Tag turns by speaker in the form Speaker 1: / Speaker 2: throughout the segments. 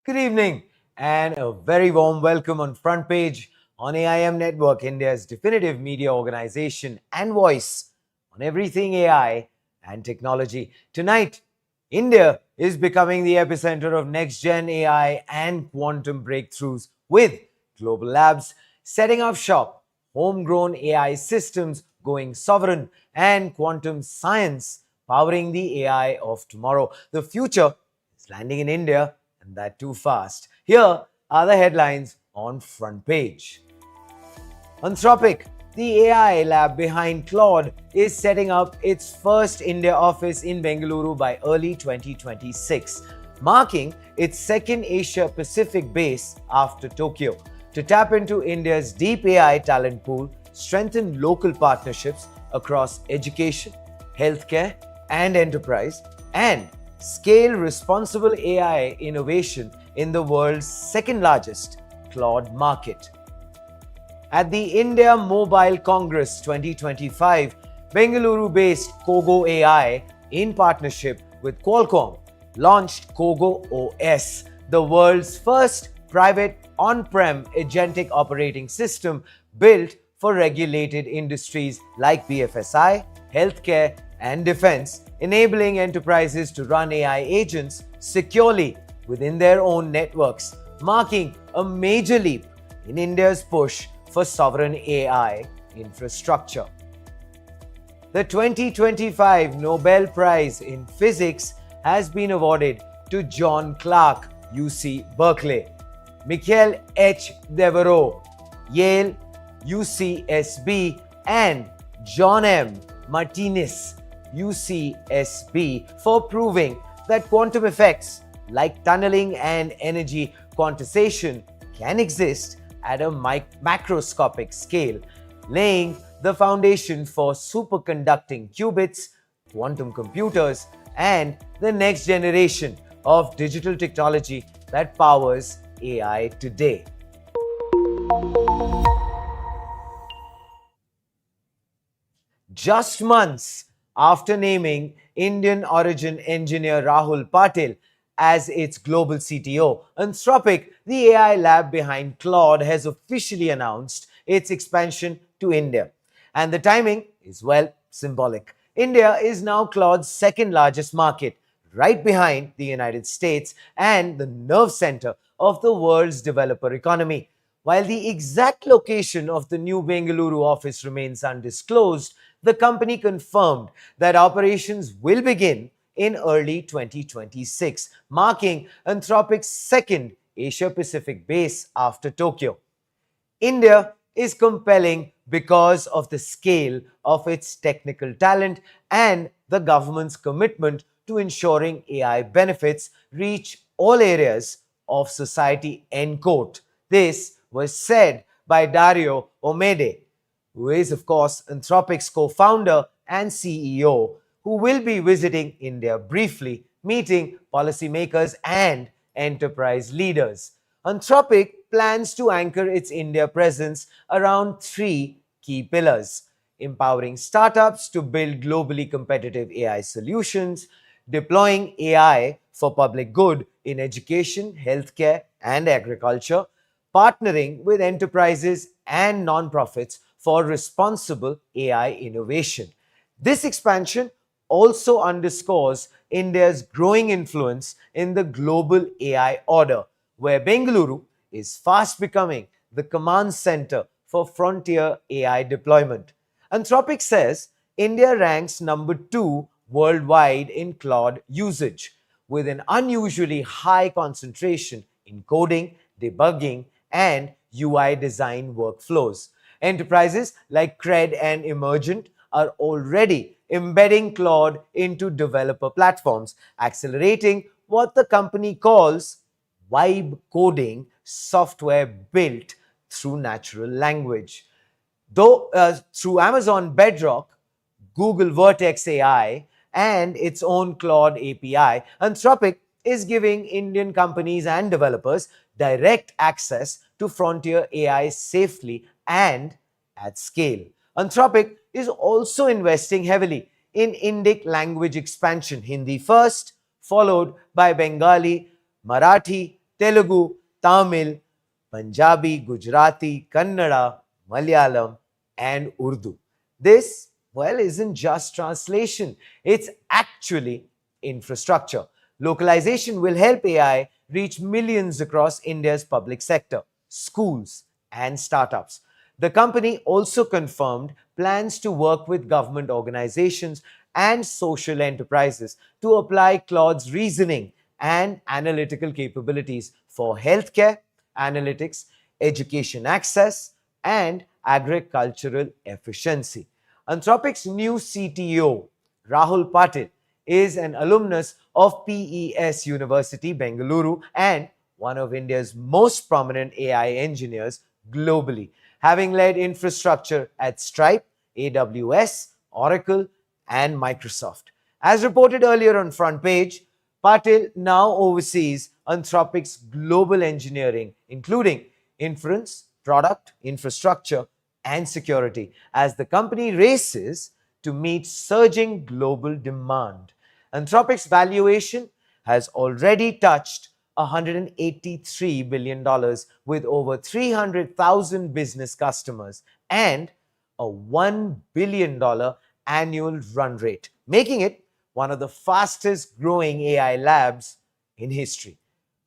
Speaker 1: Good evening and a very warm welcome on Front Page on AIM Network, India's definitive media organization and voice on everything AI and technology. Tonight, India is becoming the epicenter of next-gen AI and quantum breakthroughs with global labs setting up shop, homegrown AI systems going sovereign, and quantum science powering the AI of tomorrow. The future is landing in India, and that too fast. Here are the headlines on Front Page. Anthropic, the AI lab behind Claude, is setting up its first India office in Bengaluru by early 2026, marking its second Asia Pacific base after Tokyo. To tap into India's deep AI talent pool, strengthen local partnerships across education, healthcare, and enterprise, and scale responsible AI innovation in the world's second largest cloud market. At the India Mobile Congress 2025, Bengaluru-based KOGO AI, in partnership with Qualcomm, launched Kogo OS, the world's first private on-prem agentic operating system built for regulated industries like BFSI, healthcare, and defense, enabling enterprises to run AI agents securely within their own networks, marking a major leap in India's push for sovereign AI infrastructure. The 2025 Nobel Prize in Physics has been awarded to John Clark, UC Berkeley, Michael H. Devereaux, Yale, UCSB, and John M. Martinez, UCSB, for proving that quantum effects like tunneling and energy quantization can exist at a macroscopic scale, laying the foundation for superconducting qubits, quantum computers, and the next generation of digital technology that powers AI today. Just months after naming Indian origin engineer Rahul Patil as its global CTO, Anthropic, the AI lab behind Claude, has officially announced its expansion to India. And the timing is, well, symbolic. India is now Claude's second largest market, right behind the United States and the nerve center of the world's developer economy. While the exact location of the new Bengaluru office remains undisclosed, the company confirmed that operations will begin in early 2026, marking Anthropic's second Asia-Pacific base after Tokyo. India is compelling because of the scale of its technical talent and the government's commitment to ensuring AI benefits reach all areas of society, end quote. This was said by Dario Omede, who is, of course, Anthropic's co-founder and CEO, who will be visiting India briefly, meeting policymakers and enterprise leaders. Anthropic plans to anchor its India presence around three key pillars: empowering startups to build globally competitive AI solutions, deploying AI for public good in education, healthcare, and agriculture, partnering with enterprises and nonprofits for responsible AI innovation. This expansion also underscores India's growing influence in the global AI order, where Bengaluru is fast becoming the command center for frontier AI deployment. Anthropic says India ranks number 2 worldwide in cloud usage, with an unusually high concentration in coding, debugging, and UI design workflows. Enterprises like Cred and Emergent are already embedding Claude into developer platforms, accelerating what the company calls vibe coding, software built through natural language. Though through Amazon Bedrock, Google Vertex AI, and its own Claude API, Anthropic is giving Indian companies and developers direct access to frontier AI safely and at scale. Anthropic is also investing heavily in Indic language expansion, Hindi first, followed by Bengali, Marathi, Telugu, Tamil, Punjabi, Gujarati, Kannada, Malayalam, and Urdu. This, well, isn't just translation, it's actually infrastructure. Localization will help AI reach millions across India's public sector, schools, and startups. The company also confirmed plans to work with government organizations and social enterprises to apply Claude's reasoning and analytical capabilities for healthcare, analytics, education access, and agricultural efficiency. Anthropic's new CTO, Rahul Patil, is an alumnus of PES University, Bengaluru, and one of India's most prominent AI engineers globally, having led infrastructure at Stripe, AWS, Oracle, and Microsoft. As reported earlier on Front Page, Patil now oversees Anthropic's global engineering, including inference, product, infrastructure, and security, as the company races to meet surging global demand. Anthropic's valuation has already touched $183 billion dollars with over 300,000 business customers and a $1 billion annual run rate, making it one of the fastest growing AI labs in history.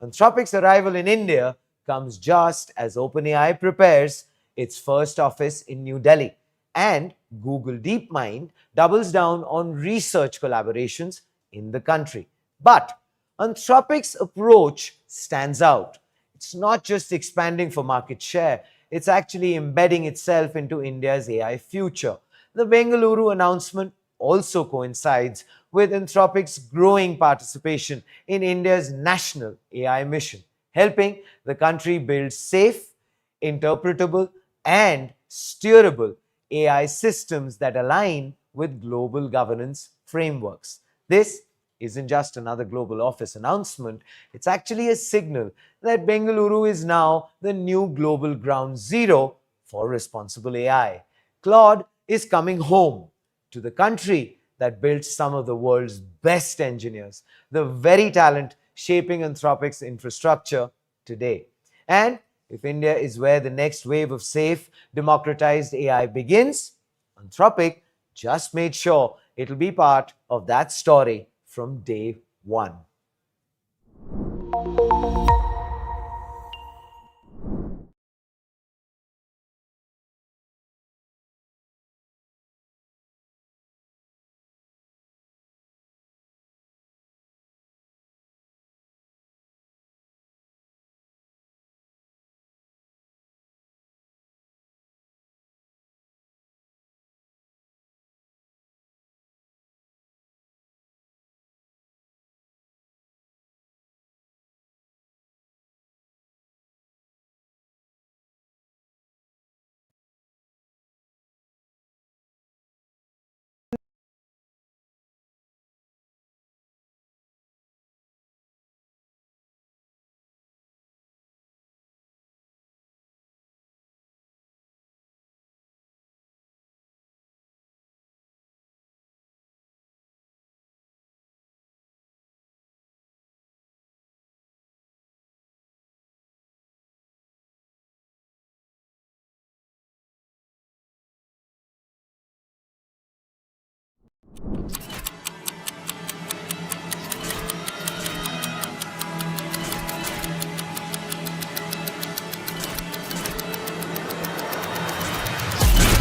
Speaker 1: Anthropic's arrival in India comes just as OpenAI prepares its first office in New Delhi, and Google DeepMind doubles down on research collaborations in the country. But Anthropic's approach stands out. It's not just expanding for market share, it's actually embedding itself into India's AI future. The Bengaluru announcement also coincides with Anthropic's growing participation in India's national AI mission, helping the country build safe, interpretable, and steerable AI systems that align with global governance frameworks. This isn't just another global office announcement, it's actually a signal that Bengaluru is now the new global ground zero for responsible AI. Claude is coming home to the country that built some of the world's best engineers, the very talent shaping Anthropic's infrastructure today. And if India is where the next wave of safe, democratized AI begins, Anthropic just made sure it'll be part of that story from day one.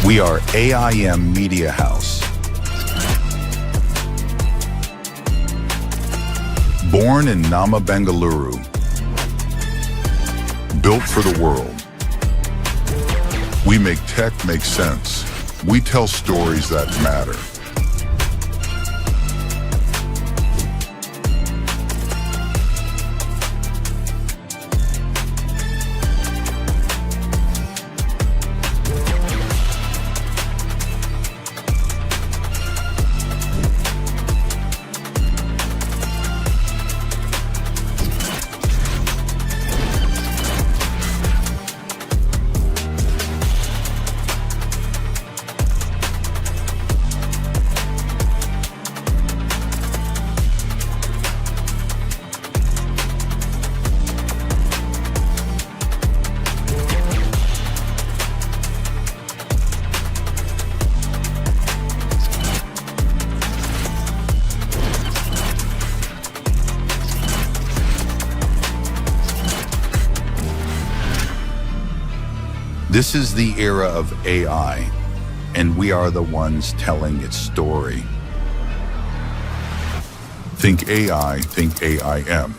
Speaker 2: We are AIM Media House. Born in Nama, Bengaluru. Built for the world. We make tech make sense. We tell stories that matter. This is the era of AI, and we are the ones telling its story. Think AI, think AIM.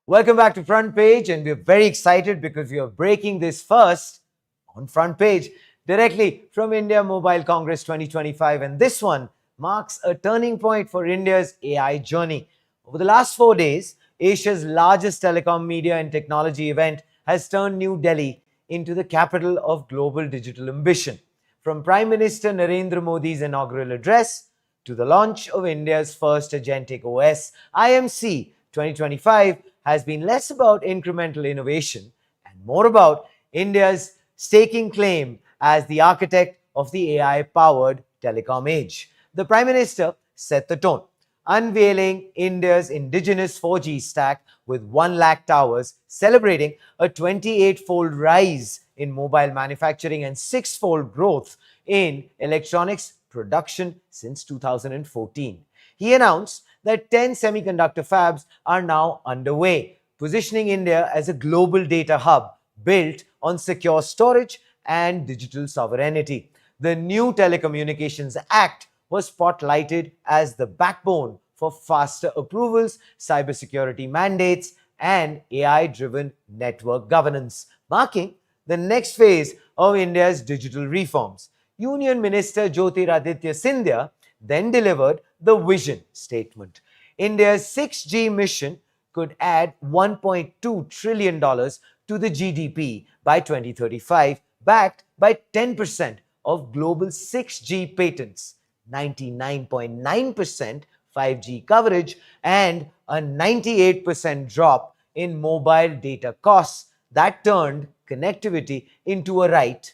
Speaker 1: Welcome back to Front Page, and we're very excited because we are breaking this first on Front Page directly from India Mobile Congress 2025. And this one marks a turning point for India's AI journey. Over the last 4 days, Asia's largest telecom, media, and technology event has turned New Delhi into the capital of global digital ambition. From Prime Minister Narendra Modi's inaugural address to the launch of India's first Agentic OS, IMC 2025 has been less about incremental innovation and more about India's staking claim as the architect of the AI powered telecom age. The Prime Minister set the tone, unveiling India's indigenous 4G stack with 1 lakh towers, celebrating a 28-fold rise in mobile manufacturing and 6-fold growth in electronics production since 2014. He announced that 10 semiconductor fabs are now underway, positioning India as a global data hub built on secure storage and digital sovereignty. The new Telecommunications Act was spotlighted as the backbone for faster approvals, cybersecurity mandates, and AI driven network governance, marking the next phase of India's digital reforms. Union Minister Jyotiraditya Scindia then delivered the vision statement. India's 6G mission could add $1.2 trillion to the GDP by 2035, backed by 10% of global 6G patents, 99.9% 5G coverage, and a 98% drop in mobile data costs that turned connectivity into a right,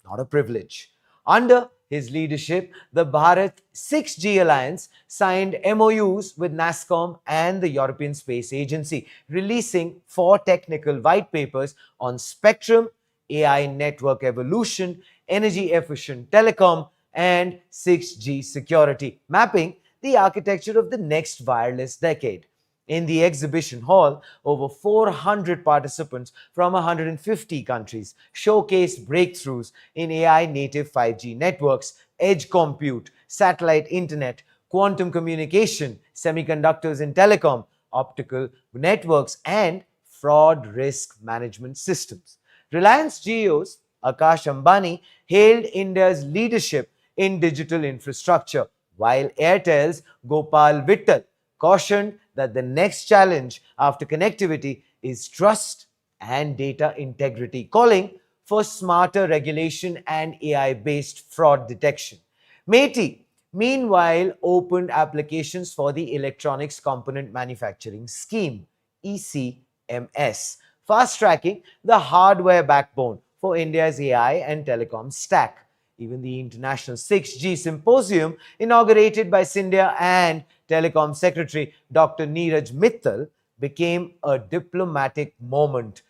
Speaker 1: not a privilege. Under his leadership, the Bharat 6G Alliance signed MOUs with NASCOM and the European Space Agency, releasing 4 technical white papers on spectrum, AI network evolution, energy efficient telecom, and 6G security, mapping the architecture of the next wireless decade. In the exhibition hall, over 400 participants from 150 countries showcased breakthroughs in AI native 5G networks, edge compute, satellite internet, quantum communication, semiconductors in telecom, optical networks, and fraud risk management systems. Reliance Jio's Akash Ambani hailed India's leadership in digital infrastructure, while Airtel's Gopal Vittal cautioned that the next challenge after connectivity is trust and data integrity, calling for smarter regulation and AI based fraud detection. METI, meanwhile, opened applications for the Electronics Component Manufacturing Scheme, ECMS, fast tracking the hardware backbone for India's AI and telecom stack. Even the International 6G Symposium, inaugurated by Scindia and Telecom Secretary Dr. Neeraj Mittal, became a diplomatic moment,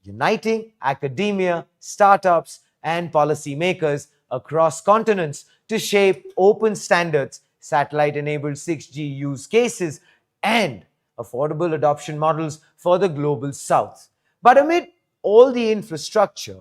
Speaker 1: uniting academia, startups, and policymakers across continents to shape open standards, satellite enabled 6G use cases, and affordable adoption models for the global south. But amid all the infrastructure,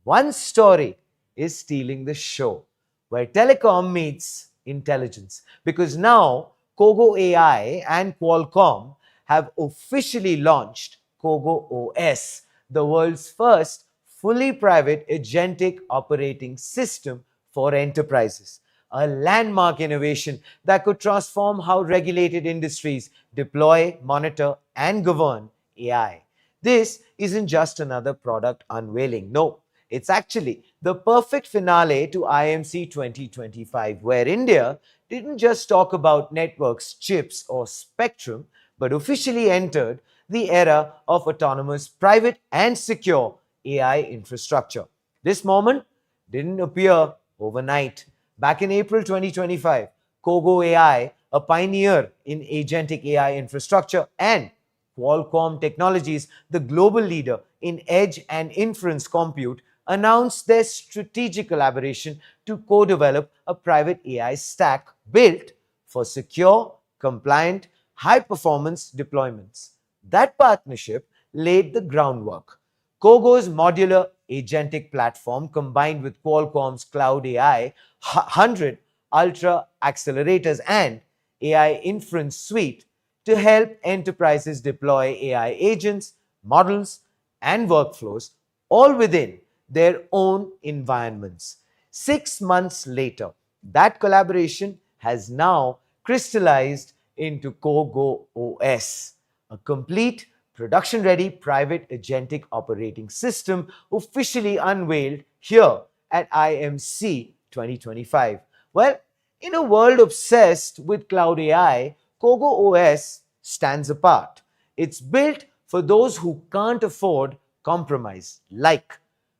Speaker 1: one story is stealing the show, where telecom meets intelligence. Because now KOGO AI and Qualcomm have officially launched KOGO OS, the world's first fully private agentic operating system for enterprises. A landmark innovation that could transform how regulated industries deploy, monitor, and govern AI. This isn't just another product unveiling. No, it's actually the perfect finale to IMC 2025, where India didn't just talk about networks, chips, or spectrum, but officially entered the era of autonomous, private, and secure AI infrastructure. This moment didn't appear overnight. Back in April 2025, KOGO AI, a pioneer in agentic AI infrastructure, and Qualcomm Technologies, the global leader in edge and inference compute, announced their strategic collaboration to co develop a private AI stack built for secure, compliant, high performance deployments. That partnership laid the groundwork. Kogo's modular agentic platform, combined with Qualcomm's cloud AI 100 ultra accelerators and AI inference suite, to help enterprises deploy AI agents, models, and workflows all within their own environments. 6 months later, that collaboration has now crystallized into KOGO OS, a complete production ready private agentic operating system officially unveiled here at IMC 2025. Well, in a world obsessed with cloud AI, KOGO OS stands apart. It's built for those who can't afford compromise, like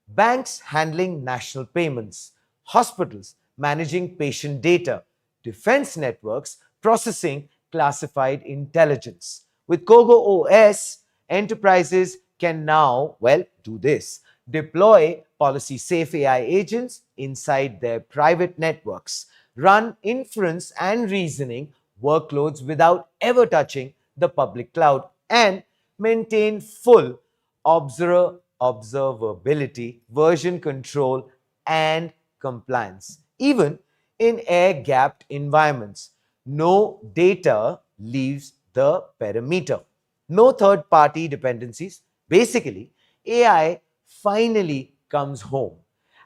Speaker 1: banks handling national payments, hospitals managing patient data, defense networks processing classified intelligence. With KOGO OS, enterprises can now, well, do this: deploy policy safe AI agents inside their private networks, run inference and reasoning workloads without ever touching the public cloud, and maintain full observability, version control, and compliance, even in air gapped environments. No data leaves the perimeter. No third party dependencies. Basically, AI finally comes home.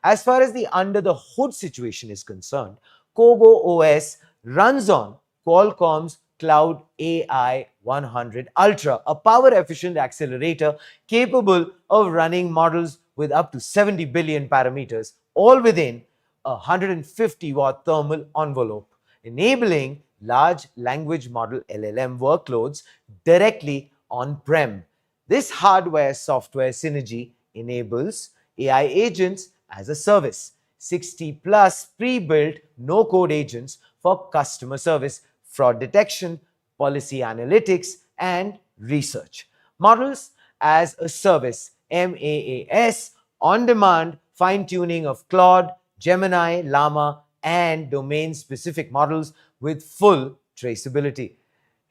Speaker 1: As far as the under the hood situation is concerned, KOGO OS runs on Qualcomm's Cloud AI 100 Ultra, a power efficient accelerator capable of running models with up to 70 billion parameters, all within a 150-watt thermal envelope, enabling large language model LLM workloads directly on-prem. This hardware software synergy enables AI agents as a service, 60 plus pre built no code agents for customer service, fraud detection, policy analytics, and research. Models as a service, MAAS, on demand fine tuning of Claude, Gemini, Llama, and domain specific models with full traceability.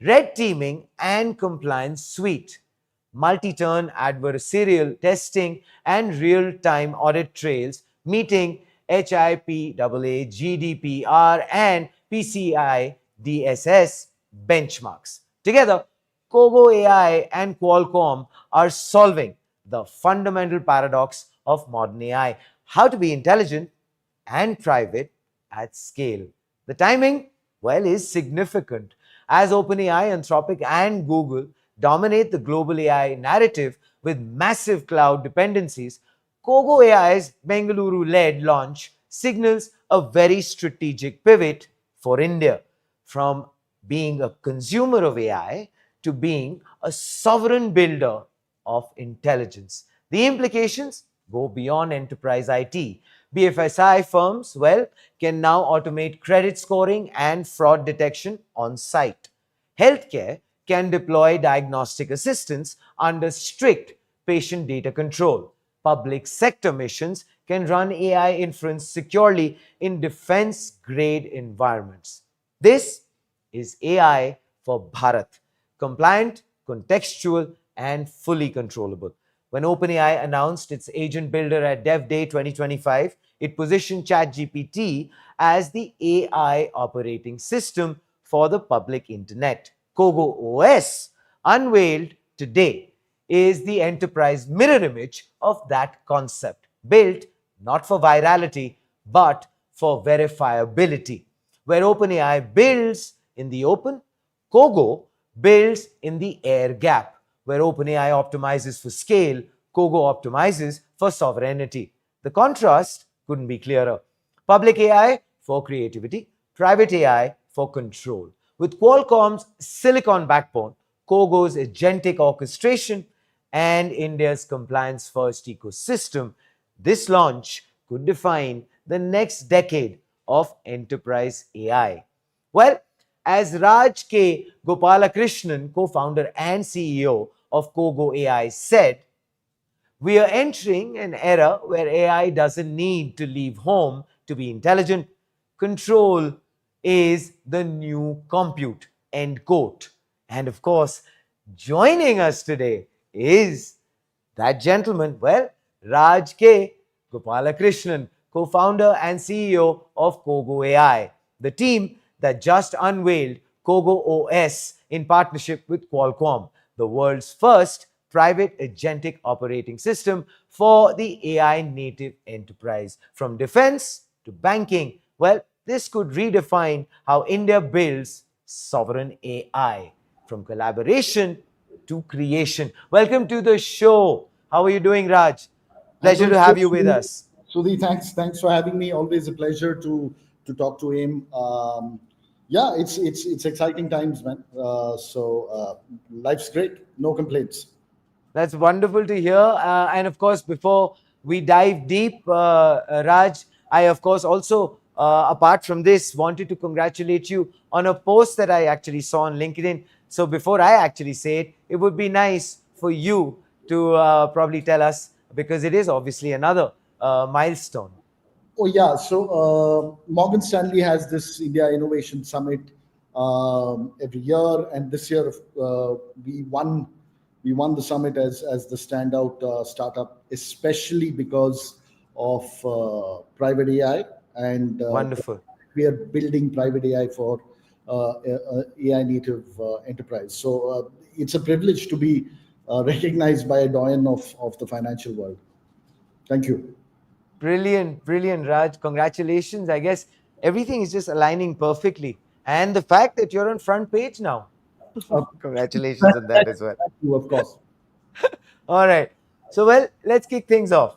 Speaker 1: Red teaming and compliance suite, multi-turn adversarial testing, and real-time audit trails meeting HIPAA, GDPR, and PCI DSS benchmarks. Together, KOGO AI and Qualcomm are solving the fundamental paradox of modern AI: how to be intelligent and private at scale. The timing, well, is significant. As OpenAI, Anthropic, and Google dominate the global AI narrative with massive cloud dependencies, KOGO AI's Bengaluru led launch signals a very strategic pivot for India, from being a consumer of AI to being a sovereign builder of intelligence. The implications go beyond enterprise IT. BFSI firms, well, can now automate credit scoring and fraud detection on site. Healthcare can deploy diagnostic assistance under strict patient data control. Public sector missions can run AI inference securely in defense grade environments. This is AI for Bharat, compliant, contextual, and fully controllable. When OpenAI announced its agent builder at Dev Day 2025, it positioned ChatGPT as the AI operating system for the public internet. Kogo OS, unveiled today, is the enterprise mirror image of that concept, built not for virality but for verifiability. Where OpenAI builds in the open, Kogo builds in the air gap. Where OpenAI optimizes for scale, Kogo optimizes for sovereignty. The contrast couldn't be clearer. Public AI for creativity, private AI for control. With Qualcomm's silicon backbone, Kogo's agentic orchestration, and India's compliance first ecosystem, this launch could define the next decade of enterprise AI. Well, as Raj K. Gopalakrishnan, co founder and CEO of KOGO AI, said, we are entering an era where AI doesn't need to leave home to be intelligent. Control is the new compute. End quote. And of course, joining us today is that gentleman, well, Raj K. Gopalakrishnan, co founder and CEO of KOGO AI, the team that just unveiled KOGO OS in partnership with Qualcomm, the world's first private agentic operating system for the AI native enterprise. From defense to banking, well, this could redefine how India builds sovereign AI, from collaboration to creation. Welcome to the show. How are you doing, Raj?
Speaker 3: I'm
Speaker 1: Pleasure
Speaker 3: doing
Speaker 1: to have
Speaker 3: good,
Speaker 1: you with
Speaker 3: Sudhi.
Speaker 1: us.
Speaker 3: Sudhi, thanks for having me. Always a pleasure to talk to him. Yeah, it's exciting times, man. Life's great. No complaints.
Speaker 1: That's wonderful to hear. And of course, before we dive deep, Raj, I, of course, also, apart from this, wanted to congratulate you on a post that I actually saw on LinkedIn. So before I actually say it, it would be nice for you to probably tell us, because it is obviously another milestone.
Speaker 3: Oh yeah. Morgan Stanley has this India Innovation Summit every year, and this year we won we won the summit as the standout startup, especially because of private AI and
Speaker 1: Wonderful.
Speaker 3: we are building private AI for AI native enterprise. It's a privilege to be recognized by a doyen of the financial world. Thank you.
Speaker 1: Brilliant, brilliant, Raj. Congratulations. I guess everything is just aligning perfectly. And the fact that you're on front page now.
Speaker 3: Uh,
Speaker 1: Congratulations on that as well.
Speaker 3: Thank you, of course.
Speaker 1: All right. So, well, let's kick things off.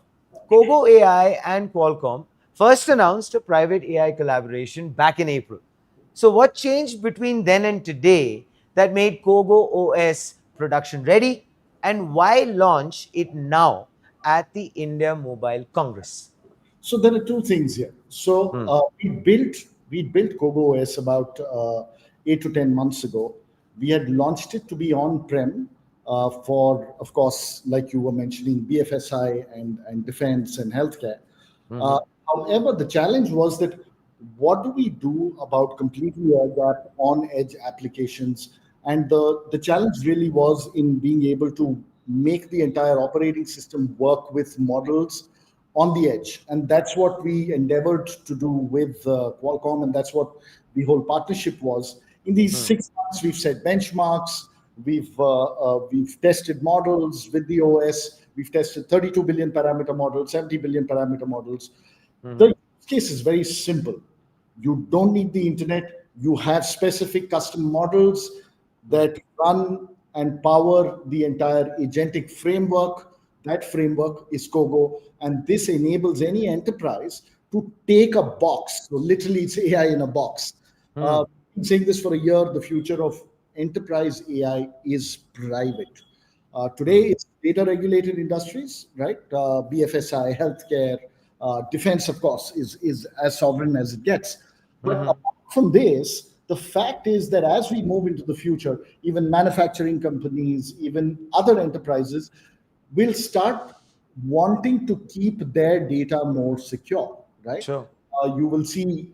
Speaker 1: Kogo AI and Qualcomm first announced a private AI collaboration back in April. So, what changed between then and today that made Kogo OS production ready, and why launch it now at the India Mobile Congress?
Speaker 3: So there are two things here.
Speaker 1: Hmm.
Speaker 3: We built Kogo OS about 8 to 10 months ago. We had launched it to be on-prem for, of course, like you were mentioning, BFSI and defense and healthcare. Uh,
Speaker 1: Mhm.
Speaker 3: However, the challenge was that what do we do about completely air gap on-edge applications? And the challenge really was in being able to make the entire operating system work with models on the edge. And that's what we endeavored to do with Qualcomm, and that's what the whole partnership was. In these
Speaker 1: Hmm.
Speaker 3: 6 months, we've set benchmarks, we've tested models with the OS, we've tested 32 billion parameter models, 70 billion parameter models. The
Speaker 1: Mhm.
Speaker 3: use case is very simple. You don't need the internet. You have specific custom models
Speaker 1: Hmm.
Speaker 3: that run and power the entire agentic framework. That framework is Kogo, and this enables any enterprise to take a box. So literally, it's AI in a box.
Speaker 1: Hmm.
Speaker 3: I've been saying this for a year. The future of enterprise AI is private. Today,
Speaker 1: Hmm.
Speaker 3: it's data regulated industries, right? BFSI, healthcare, defense, of course, is as sovereign as it gets. But
Speaker 1: Mhm.
Speaker 3: apart from this, the fact is that as we move into the future, even manufacturing companies, even other enterprises will start wanting to keep their data more secure, right?
Speaker 1: Sure.
Speaker 3: You will see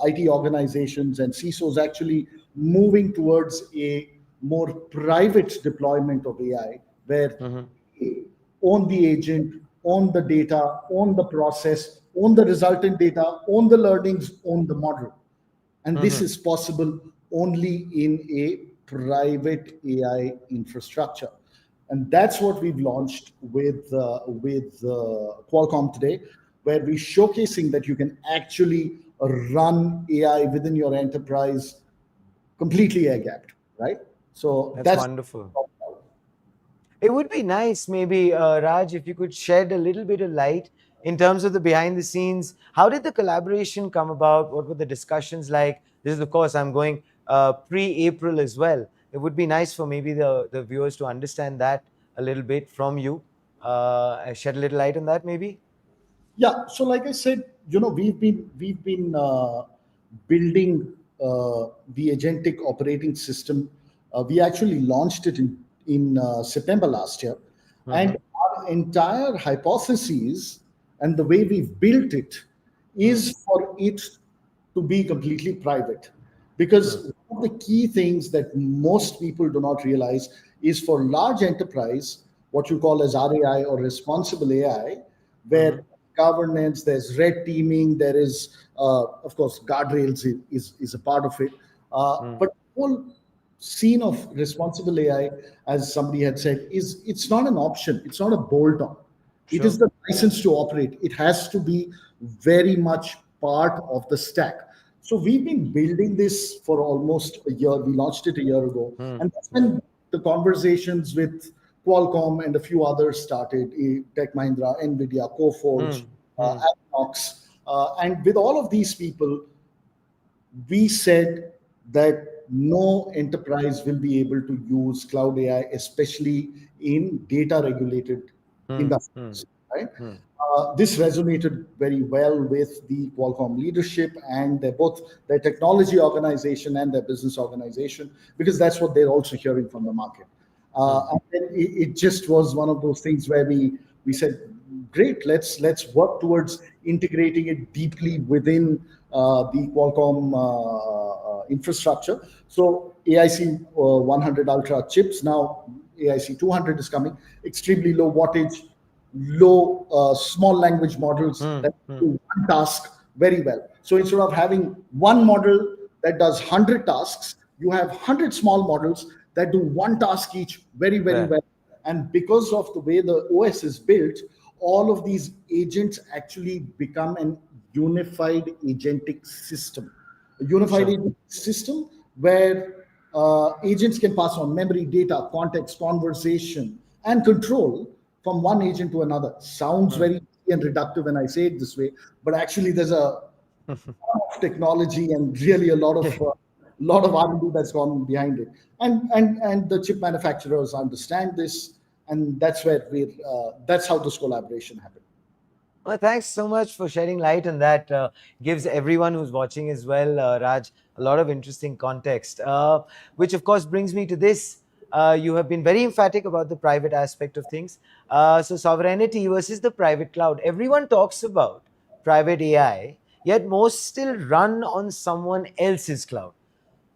Speaker 3: IT organizations and CISOs actually moving towards a more private deployment of AI, where they own the agent, own the data, own the process, own the resultant data, own the learnings, own the model. And this is possible only in a private AI infrastructure. And that's what we've launched with Qualcomm today, where we're showcasing that you can actually run AI within your enterprise completely air gapped, right? So
Speaker 1: That's
Speaker 3: that's
Speaker 1: wonderful. It would be nice, maybe, Raj, if you could shed a little bit of light in terms of the behind the scenes. How did the collaboration come about? What were the discussions like? This is, of course, I'm going pre-April as well. It would be nice for maybe the viewers to understand that a little bit from you. Shed a little light on that, maybe.
Speaker 3: Yeah. So, like I said, we've been building the agentic operating system. We actually launched it in September last year, and our entire hypothesis and the way we've built it is for it to be completely private. Because one of the key things that most people do not realize is for large enterprise, what you call as RAI or responsible AI, where governance, there's red teaming, there is, of course, guardrails is a part of it. But the whole scene of responsible AI, as somebody had said, is it's not an option, it's not a bolt on. It is
Speaker 1: Sure.
Speaker 3: the license to operate. It has to be very much part of the stack. So we've been building this for almost a year. We launched it a year ago, and that's when the conversations with Qualcomm and a few others started. Tech Mahindra, Nvidia, Coforge, Avinox, and with all of these people, we said that no enterprise will be able to use cloud AI, especially in data regulated industries, right? This resonated very well with the Qualcomm leadership and both their technology organization and their business organization, because that's what they're also hearing from the market. And then it just was one of those things where we said, great, let's work towards integrating it deeply within the Qualcomm infrastructure. So AIC 100 Ultra chips, now AIC 200 is coming, extremely low wattage, low small language models that do one task very well. So instead of having one model that does 100 tasks, you have 100 small models that do one task each very, very
Speaker 1: Fair.
Speaker 3: well. And because of the way the OS is built, all of these agents actually become an unified agentic system. A unified
Speaker 1: Sure.
Speaker 3: agentic system where agents can pass on memory, data, context, conversation, and control from one agent to another. Sounds very easy and reductive when I say it this way, but actually there's a lot of technology and really a lot of R&D that's gone behind it. And the chip manufacturers understand this, and that's where that's how this collaboration happened.
Speaker 1: Well, thanks so much for shedding light on that. Gives everyone who's watching as well, Raj, a lot of interesting context. Which, of course, brings me to this. You have been very emphatic about the private aspect of things. So, sovereignty versus the private cloud. Everyone talks about private AI, yet most still run on someone else's cloud.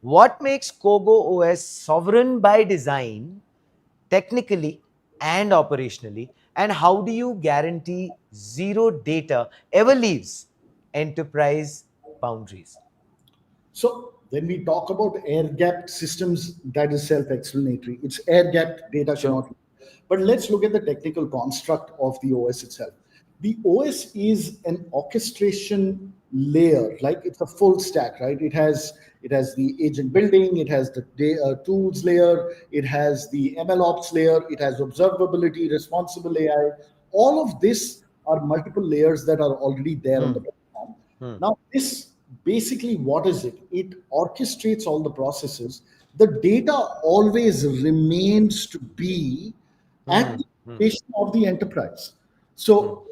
Speaker 1: What makes Kogo OS sovereign by design, technically and operationally, and how do you guarantee zero data ever leaves enterprise boundaries?
Speaker 3: So when we talk about air-gapped systems, that is self-explanatory. It's air-gapped, data
Speaker 1: Sure.
Speaker 3: cannot. But let's look at the technical construct of the OS itself. The OS is an orchestration layer, like it's a full stack, right? It has the agent building, it has the tools layer, it has the MLOps layer, it has observability, responsible AI. All of this are multiple layers that are already there on the platform. Now, this basically, what is it? It orchestrates all the processes. The data always remains to be at the location of the enterprise. So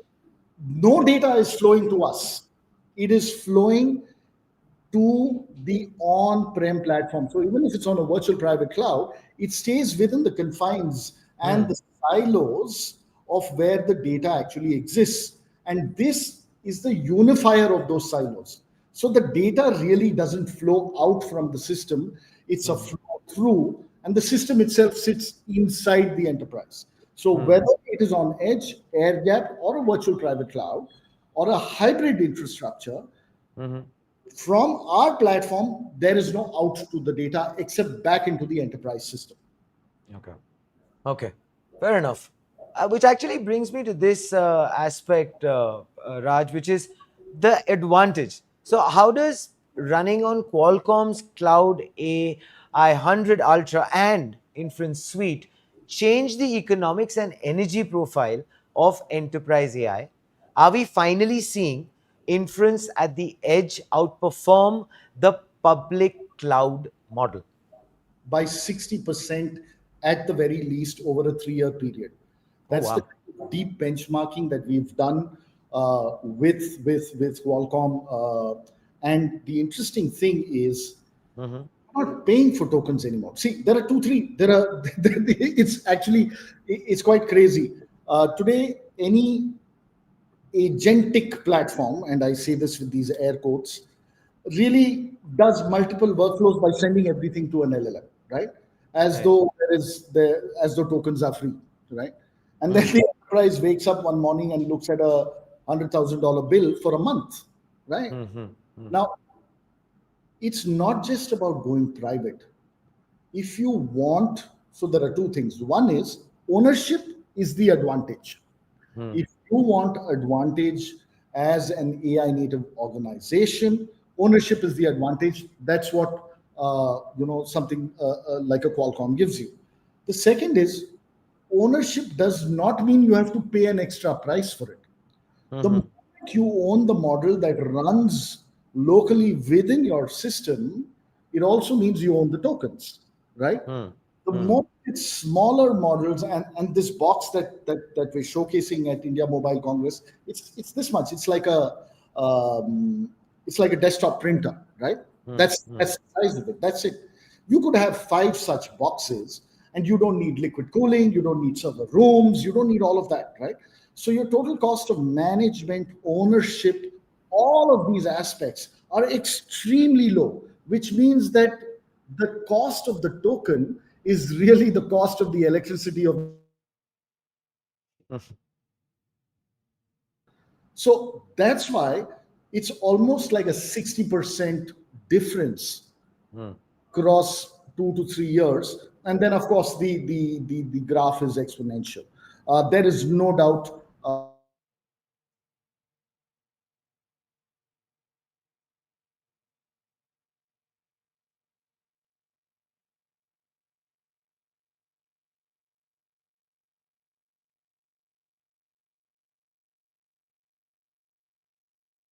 Speaker 3: no data is flowing to us. It is flowing to the on-prem platform. So even if it's on a virtual private cloud, it stays within the confines and the silos of where the data actually exists. And this is the unifier of those silos. So the data really doesn't flow out from the system. It's a flow through, and the system itself sits inside the enterprise. So whether it is on edge, air gap, or a virtual private cloud, or a hybrid infrastructure, from our platform, there is no out to the data except back into the enterprise system.
Speaker 1: Okay. Okay, fair enough. Which actually brings me to this aspect, Raj, which is the advantage. So, how does running on Qualcomm's Cloud AI 100 Ultra and Inference Suite change the economics and energy profile of enterprise AI? Are we finally seeing inference at the edge outperform the public cloud model?
Speaker 3: By 60% at the very least over a 3-year period.
Speaker 1: Oh,
Speaker 3: That's the
Speaker 1: wow.
Speaker 3: deep benchmarking that we've done with Qualcomm. And the interesting thing is, we're not paying for tokens anymore. See, there are two, three. There are. It's actually it's quite crazy. Today, any agentic platform, and I say this with these air quotes, really does multiple workflows by sending everything to an LLM, right? As
Speaker 1: Right.
Speaker 3: though as though tokens are free, right? And then the enterprise wakes up one morning and looks at $100,000 bill for a month, right? Now, it's not just about going private. If you want, so there are two things. One is ownership is the advantage. If you want advantage as an AI native organization, ownership is the advantage. That's what something like a Qualcomm gives you. The second is ownership does not mean you have to pay an extra price for it. The moment you own the model that runs locally within your system, it also means you own the tokens, right? The moment it's smaller models, and this box that we're showcasing at India Mobile Congress, it's this much. Um, it's like a desktop printer, right? That's the size of it. That's it. You could have 5 such boxes, and you don't need liquid cooling, you don't need server rooms, you don't need all of that, right? So your total cost of management, ownership, all of these aspects are extremely low, which means that the cost of the token is really the cost of the electricity of the so that's why it's almost like a 60% difference across 2 to 3 years. And then, of course, the graph is exponential. There is no doubt.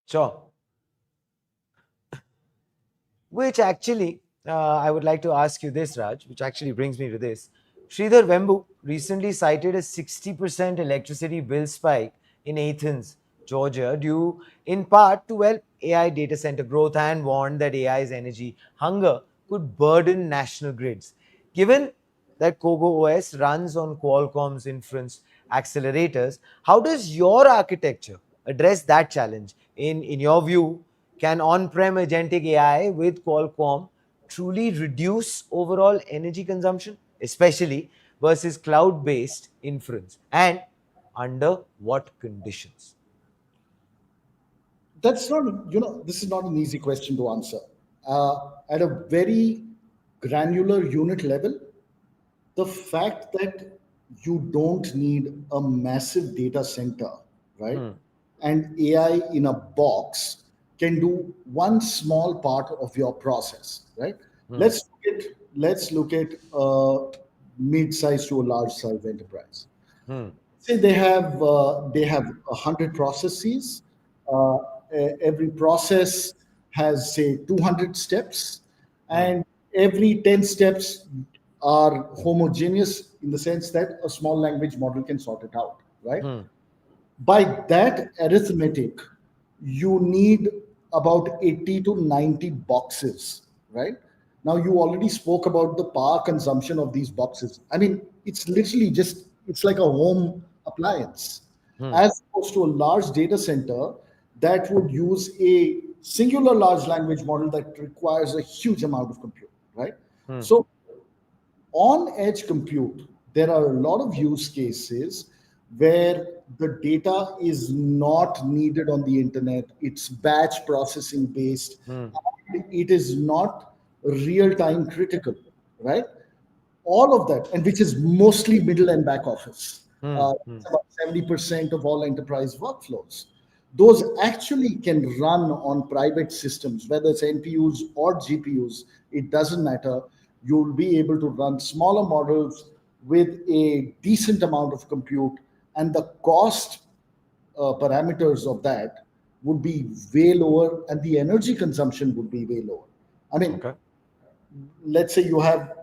Speaker 1: Sure. Which actually, I would like to ask you this, Raj, which actually brings me to this. Sridhar Vembu recently cited a 60% electricity bill spike in Athens, Georgia, due in part to, well, AI data center growth, and warned that AI's energy hunger could burden national grids. Given that Kogo OS runs on Qualcomm's inference accelerators, how does your architecture address that challenge? In your view, can on-prem agentic AI with Qualcomm truly reduce overall energy consumption, especially versus cloud-based inference? And under what conditions?
Speaker 3: That's not, this is not an easy question to answer. At a very granular unit level, the fact that you don't need a massive data center, right? And AI in a box can do one small part of your process, right? Let's look at a mid-size to a large-size enterprise. Say they have 100 processes. Uh, every process has say 200 steps, and every 10 steps are homogeneous in the sense that a small language model can sort it out, right? By that arithmetic, you need about 80 to 90 boxes, right? Now, you already spoke about the power consumption of these boxes. I mean, it's literally just, it's like a home appliance. As opposed to a large data center that would use a singular large language model that requires a huge amount of compute, right? So On edge compute, there are a lot of use cases where the data is not needed on the internet, it's batch processing based, and it is not real time critical, right? All of that, and which is mostly middle and back office. It's about 70% of all enterprise workflows. Those actually can run on private systems, whether it's NPUs or GPUs, it doesn't matter. You'll be able to run smaller models with a decent amount of compute, and the cost parameters of that would be way lower, and the energy consumption would be way lower. I mean,
Speaker 1: Okay.
Speaker 3: let's say you have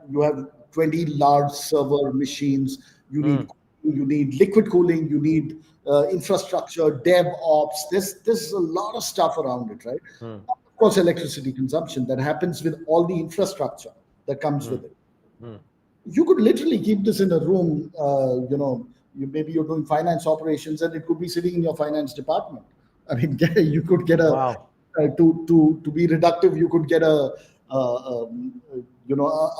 Speaker 3: 20 large server machines. You need liquid cooling, you need infrastructure, dev ops. There's a lot of stuff around it, right? Of course, electricity consumption that happens with all the infrastructure that comes with it. You could literally keep this in a room. Maybe you're doing finance operations, and it could be sitting in your finance department. I mean, you could get
Speaker 1: Wow.
Speaker 3: to be reductive. You could get a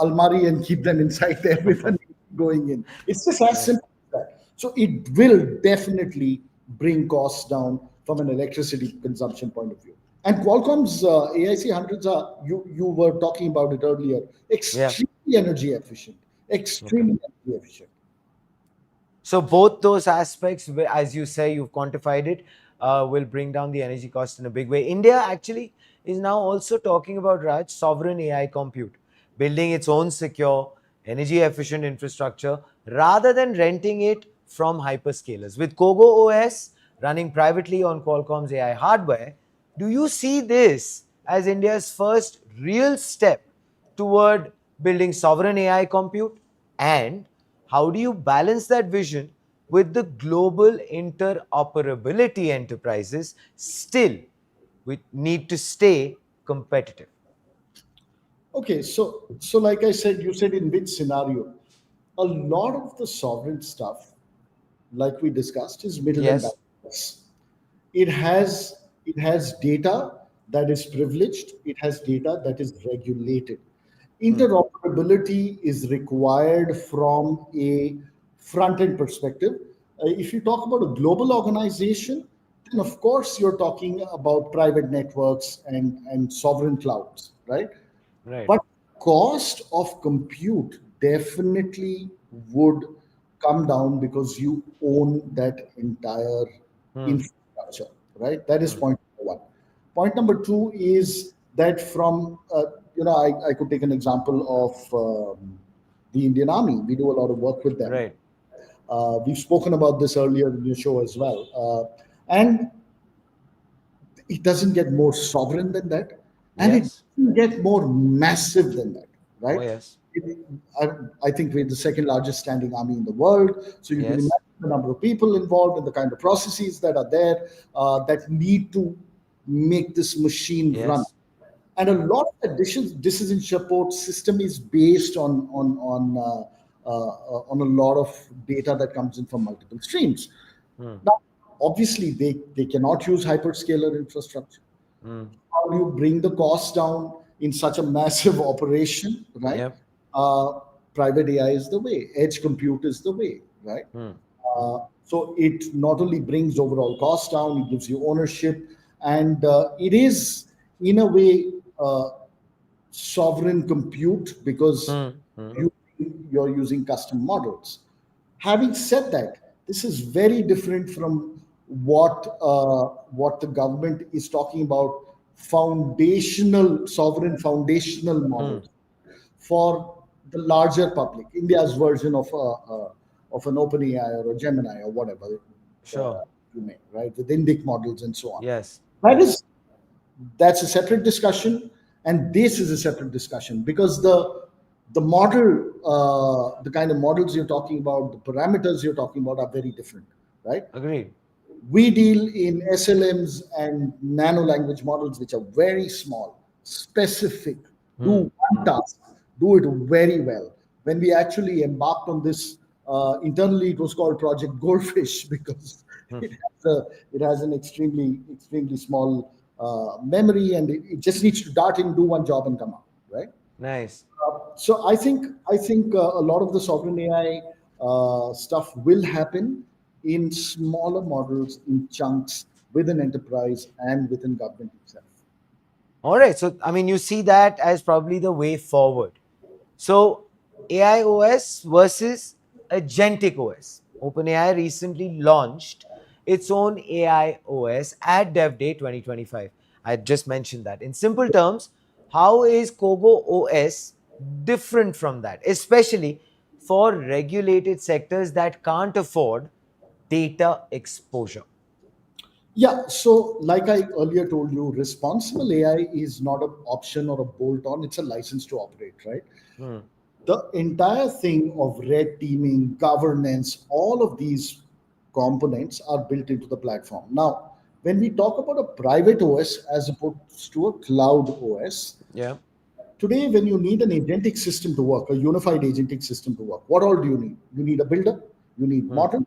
Speaker 3: almari and keep them inside there with a going in. It's just as simple as that. So it will definitely bring costs down from an electricity consumption point of view. And Qualcomm's AIC hundreds are, you were talking about it earlier,
Speaker 1: Yeah.
Speaker 3: extremely energy efficient,
Speaker 1: Okay.
Speaker 3: extremely energy efficient.
Speaker 1: So both those aspects, as you say, you've quantified it, will bring down the energy cost in a big way. India actually is now also talking about, Raj, sovereign AI compute, building its own secure, energy efficient infrastructure rather than renting it from hyperscalers. With Kogo OS running privately on Qualcomm's AI hardware, do you see this as India's first real step toward building sovereign AI compute? And how do you balance that vision with the global interoperability enterprises still we need to stay competitive?
Speaker 3: Okay, so like I said, you said in which scenario? A lot of the sovereign stuff, like we discussed, is middle and back
Speaker 1: Yes.
Speaker 3: office. It has data that is privileged, it has data that is regulated. Interoperability is required from a front end perspective. If you talk about a global organization, then of course you're talking about private networks and sovereign clouds, right?
Speaker 1: Right.
Speaker 3: But cost of compute definitely would come down because you own that entire infrastructure, right? That is point number one. Point number two is that from I could take an example of the Indian Army. We do a lot of work with them.
Speaker 1: Right.
Speaker 3: We've spoken about this earlier in your show as well, and it doesn't get more sovereign than that, and it
Speaker 1: Yes.
Speaker 3: doesn't get more massive than that,
Speaker 1: Oh,
Speaker 3: right?
Speaker 1: yes.
Speaker 3: It- I think we're the second largest standing army in the world, so you can
Speaker 1: Yes.
Speaker 3: imagine the number of people involved and the kind of processes that are there that need to make this machine run.
Speaker 1: Yes.
Speaker 3: And a lot of the decision support system is based on a lot of data that comes in from multiple streams. Now, obviously, they cannot use hyperscaler infrastructure. How do you bring the cost down in such a massive operation, right?
Speaker 1: Yep.
Speaker 3: Uh, Private AI is the way, edge compute is the way, right? So it not only brings overall cost down, it gives you ownership, and it is, in a way, sovereign compute because you, you're using custom models. Having said that, this is very different from what the government is talking about, foundational sovereign foundational models for the larger public. India's version of an OpenAI or a Gemini or whatever
Speaker 1: Sure.
Speaker 3: you may, right, with Indic models and so on.
Speaker 1: Yes.
Speaker 3: That
Speaker 1: Yes.
Speaker 3: is that's a separate discussion, and this is a separate discussion because the model, the kind of models you're talking about, the parameters you're talking about are very different, right?
Speaker 1: Agreed.
Speaker 3: We deal in SLMs and nano language models, which are very small, specific, do one task, do it very well. When we actually embarked on this, internally it was called Project Goldfish because it has an extremely small memory, and it just needs to dart in, do one job, and come out, right?
Speaker 1: Nice.
Speaker 3: So I think a lot of the sovereign AI stuff will happen in smaller models, in chunks within enterprise and within government itself.
Speaker 1: All right. So, I mean, you see that as probably the way forward. So, AI OS versus Agentic OS. OpenAI recently launched its own AI OS at Dev Day 2025. I just mentioned that. In simple terms, how is Kogo OS different from that, especially for regulated sectors that can't afford data exposure?
Speaker 3: Yeah, so like I earlier told you, responsible AI is not an option or a bolt on, it's a license to operate, right?
Speaker 1: Hmm.
Speaker 3: The entire thing of red teaming, governance, all of these components are built into the platform. Now, when we talk about a private OS as opposed to a cloud OS,
Speaker 1: Yeah.
Speaker 3: today, when you need an agentic system to work, a unified agentic system to work, what all do you need? You need a builder, you need
Speaker 1: Hmm.
Speaker 3: models,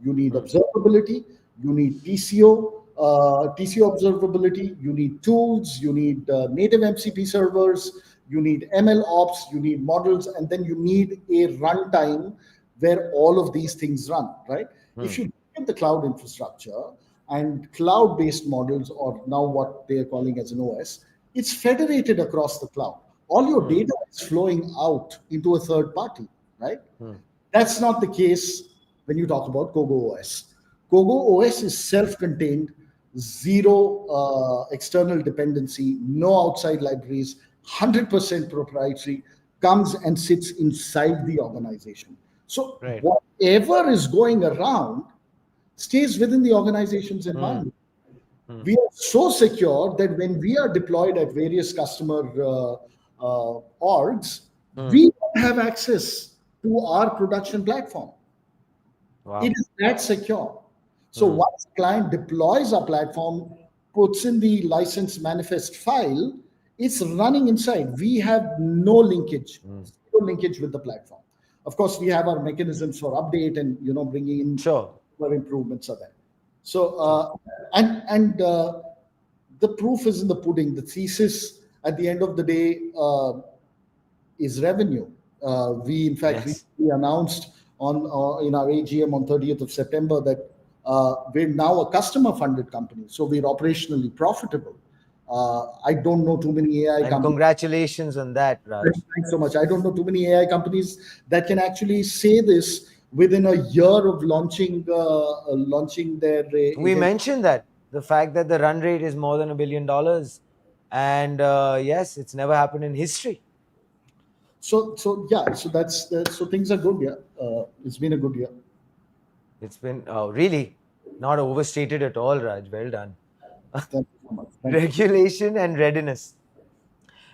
Speaker 3: you need
Speaker 1: Hmm.
Speaker 3: observability, you need TCO observability, you need tools, you need native MCP servers, you need ML ops, you need models, and then you need a runtime where all of these things run, right?
Speaker 1: Hmm.
Speaker 3: If you look at the cloud infrastructure and cloud based models, or now what they are calling as an OS, it's federated across the cloud. All your
Speaker 1: Hmm.
Speaker 3: data is flowing out into a third party, right?
Speaker 1: Hmm.
Speaker 3: That's not the case when you talk about Kogo OS. Kogo OS is self contained, zero external dependency, no outside libraries, 100% proprietary, comes and sits inside the organization. So,
Speaker 1: Right.
Speaker 3: whatever is going around stays within the organization's
Speaker 1: Hmm.
Speaker 3: environment.
Speaker 1: Hmm.
Speaker 3: We are so secure that when we are deployed at various customer orgs,
Speaker 1: Hmm.
Speaker 3: we don't have access to our production platform. It
Speaker 1: Wow.
Speaker 3: is that secure. So
Speaker 1: Hmm.
Speaker 3: once a client deploys our platform, puts in the license manifest file, it's running inside. We have no linkage,
Speaker 1: Hmm.
Speaker 3: zero linkage with the platform. Of course, we have our mechanisms for update and bringing in
Speaker 1: Sure.
Speaker 3: where improvements are there. So
Speaker 1: Sure.
Speaker 3: and the proof is in the pudding. The thesis at the end of the day is revenue. We in fact
Speaker 1: Yes.
Speaker 3: recently announced on in our AGM on 30th of September that we're now a customer funded company, so we're operationally profitable. I don't know too many AI
Speaker 1: And
Speaker 3: companies.
Speaker 1: congratulations on that, Raj.
Speaker 3: Thanks so much. I don't know too many AI companies that can actually say this within a year of launching their
Speaker 1: We
Speaker 3: agent.
Speaker 1: mentioned that the fact that the run rate is more than $1 billion, and yes, it's never happened in history.
Speaker 3: So yeah, so things are good. Yeah, it's been a good year.
Speaker 1: It's been really not overstated at all, Raj. Well done.
Speaker 3: Thank you so much. Thank you.
Speaker 1: Regulation and readiness.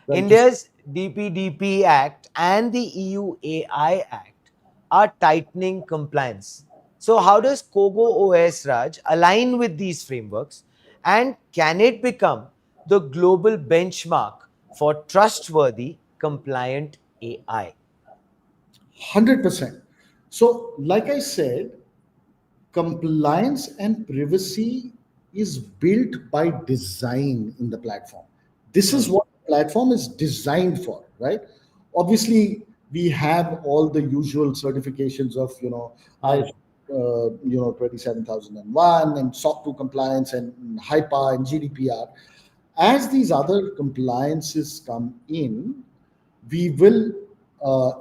Speaker 3: Thank you.
Speaker 1: India's DPDP Act and the EU AI Act are tightening compliance. So, how does Kogo OS, Raj, align with these frameworks? And can it become the global benchmark for trustworthy, compliant AI?
Speaker 3: 100%. So, like I said, compliance and privacy is built by design in the platform. This is
Speaker 1: Hmm.
Speaker 3: what the platform is designed for, right? Obviously, we have all the usual certifications of I
Speaker 1: Hmm.
Speaker 3: 27001 and SOC 2 compliance and HIPAA and GDPR. As these other compliances come in, we will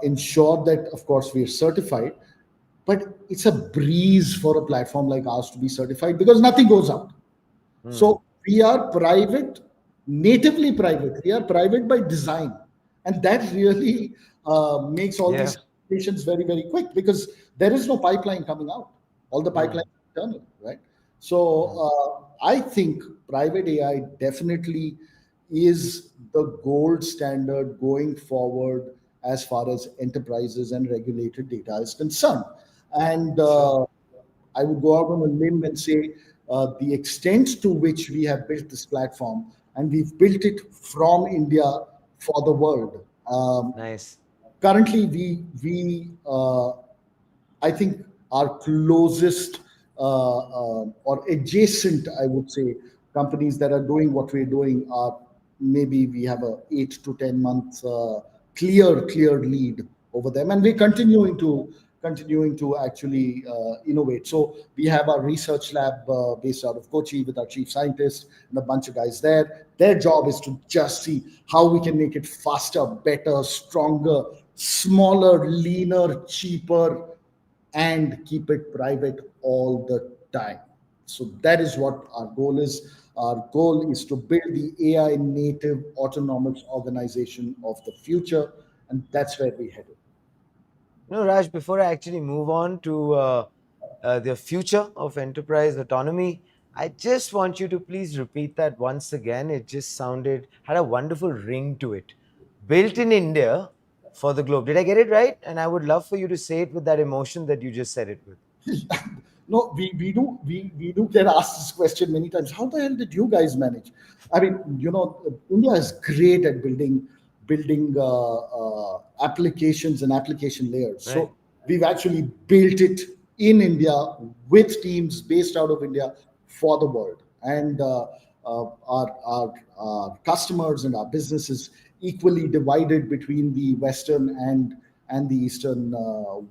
Speaker 3: ensure that, of course, we are certified, but it's a breeze for a platform like ours to be certified because nothing goes out.
Speaker 1: Hmm.
Speaker 3: So we are private, natively private. We are private by design, and that really makes all
Speaker 1: Yeah.
Speaker 3: these applications very, very quick because there is no pipeline coming out. All the
Speaker 1: Hmm.
Speaker 3: pipelines are internal, right? So I think private AI definitely is the gold standard going forward as far as enterprises and regulated data is concerned. And
Speaker 1: Sure.
Speaker 3: I would go out on a limb and say the extent to which we have built this platform, and we've built it from India for the world.
Speaker 1: Nice.
Speaker 3: Currently, we I think our closest or adjacent, I would say, companies that are doing what we're doing are maybe we have a 8 to 10 month clear lead over them, and we're continuing to actually innovate. So we have our research lab based out of Kochi with our chief scientist and a bunch of guys there. Their job is to just see how we can make it faster, better, stronger, smaller, leaner, cheaper, and keep it private all the time. So that is what our goal is. Our goal is to build the AI native autonomous organization of the future, and that's where we headed.
Speaker 1: Raj, before I actually move on to the future of enterprise autonomy, I just want you to please repeat that once again. It just had a wonderful ring to it. Built in India for the globe. Did I get it right? And I would love for you to say it with that emotion that you just said it with.
Speaker 3: No, we do get asked this question many times. How the hell did you guys manage? I mean, India is great at building applications and application layers.
Speaker 1: Right.
Speaker 3: So we've actually built it in India with teams based out of India for the world, and our customers and our businesses equally divided between the Western and the Eastern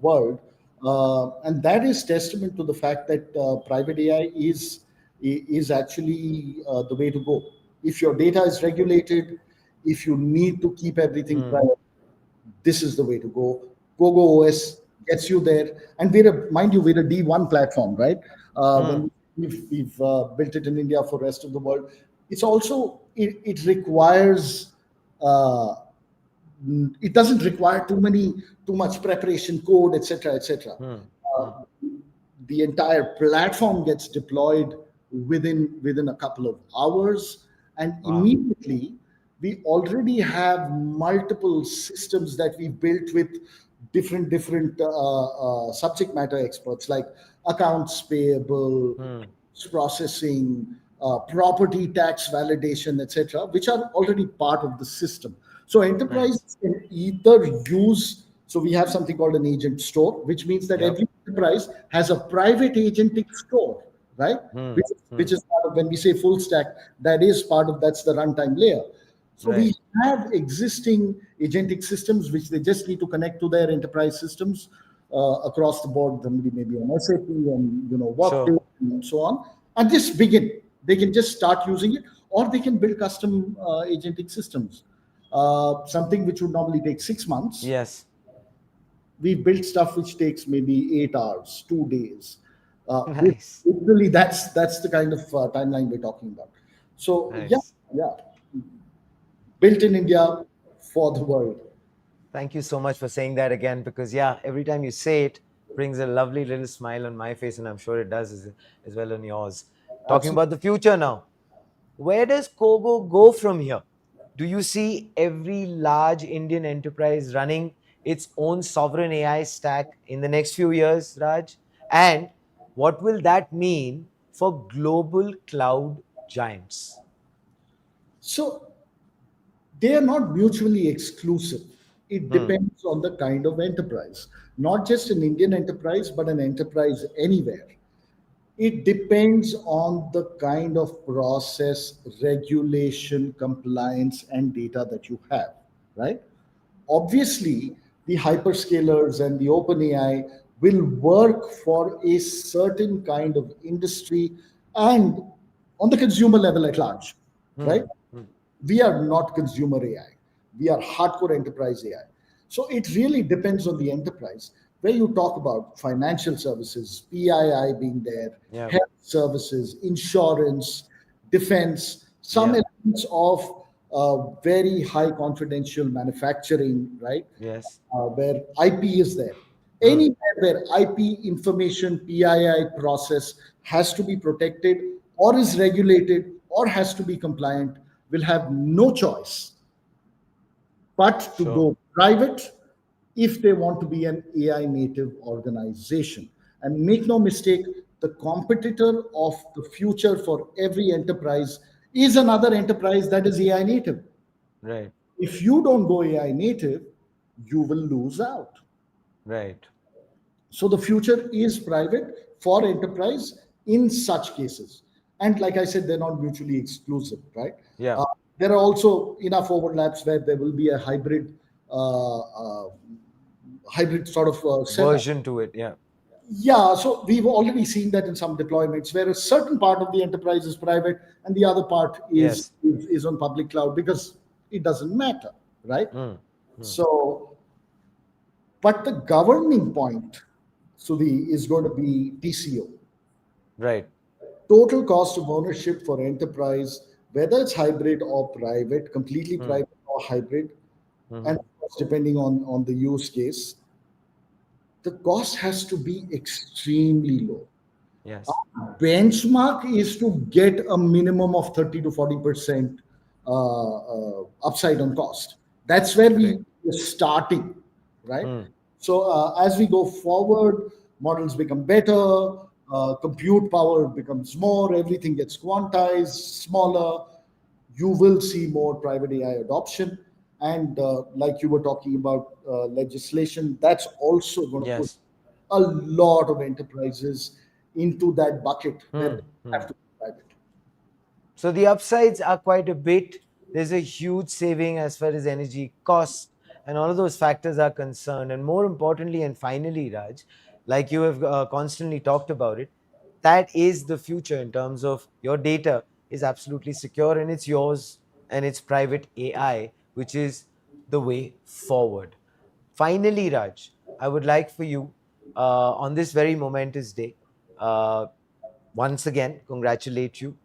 Speaker 3: world. And that is testament to the fact that private AI is actually the way to go. If your data is regulated, if you need to keep everything private, this is the way to go. Kogo OS gets you there, and mind you, we're a D1 platform, right? When we've built it in India for the rest of the world, it's also it requires. It doesn't require too much preparation, code, etc., etc. The entire platform gets deployed within a couple of hours, and immediately we already have multiple systems that we built with different subject matter experts like accounts payable, processing, property tax validation, etc., which are already part of the system. So enterprises can either use, so we have something called an agent store, which means that every enterprise has a private agentic store, right? Which is part of, when we say full stack, that's the runtime layer. So we have existing agentic systems which they just need to connect to their enterprise systems across the board, maybe on SAP and Workday and so on, and just begin. They can just start using it, or they can build custom agentic systems. Something which would normally take 6 months.
Speaker 1: Yes.
Speaker 3: We built stuff which takes maybe 8 hours, 2 days.
Speaker 1: Nice.
Speaker 3: Literally, that's the kind of timeline we're talking about. So
Speaker 1: Nice.
Speaker 3: yeah, built in India for the world.
Speaker 1: Thank you so much for saying that again, because every time you say it, brings a lovely little smile on my face, and I'm sure it does as well on yours. Talking
Speaker 3: Absolutely.
Speaker 1: about the future now, where does Kogo go from here? Do you see every large Indian enterprise running its own sovereign AI stack in the next few years, Raj? And what will that mean for global cloud giants?
Speaker 3: So they are not mutually exclusive. It depends on the kind of enterprise, not just an Indian enterprise, but an enterprise anywhere. It depends on the kind of process, regulation, compliance, and data that you have, right? Obviously, the hyperscalers and the OpenAI will work for a certain kind of industry and on the consumer level at large, right? We are not consumer AI. We are hardcore enterprise AI. So it really depends on the enterprise. Where you talk about financial services, PII being there, health services, insurance, defense, some elements of very high confidential manufacturing, right?
Speaker 1: Yes.
Speaker 3: Where IP is there. Anywhere where IP information, PII process has to be protected or is regulated or has to be compliant will have no choice but to go private if they want to be an AI native organization. And make no mistake, the competitor of the future for every enterprise is another enterprise that is AI native.
Speaker 1: Right.
Speaker 3: If you don't go AI native, you will lose out.
Speaker 1: Right.
Speaker 3: So the future is private for enterprise in such cases. And like I said, they're not mutually exclusive, right?
Speaker 1: Yeah.
Speaker 3: There are also enough overlaps where there will be a hybrid uh, uh, hybrid sort of setup.
Speaker 1: Version to it. Yeah.
Speaker 3: Yeah, so we've already seen that in some deployments where a certain part of the enterprise is private and the other part is
Speaker 1: Yes.
Speaker 3: is on public cloud because it doesn't matter, right?
Speaker 1: Mm. Mm.
Speaker 3: So, but the governing point, Sudhi, is going to be TCO,
Speaker 1: Right.
Speaker 3: total cost of ownership for enterprise, whether it's hybrid or private, completely
Speaker 1: Mm.
Speaker 3: private or hybrid,
Speaker 1: Hmm.
Speaker 3: and of course, depending on the use case, the cost has to be extremely low.
Speaker 1: Yes.
Speaker 3: Benchmark is to get a minimum of 30 to 40% upside on cost. That's where we
Speaker 1: Correct.
Speaker 3: are starting, right?
Speaker 1: Mm.
Speaker 3: So as we go forward, models become better, compute power becomes more, everything gets quantized, smaller. You will see more private AI adoption. And like you were talking about legislation, that's also going to push
Speaker 1: Yes.
Speaker 3: a lot of enterprises into that bucket where they
Speaker 1: Mm.
Speaker 3: have
Speaker 1: Mm.
Speaker 3: to be private.
Speaker 1: So the upsides are quite a bit. There's a huge saving as far as energy costs and all of those factors are concerned. And more importantly, and finally, Raj, like you have constantly talked about it, that is the future in terms of your data is absolutely secure and it's yours and it's private AI, which is the way forward. Finally, Raj, I would like for you on this very momentous day, uh, once again, congratulate you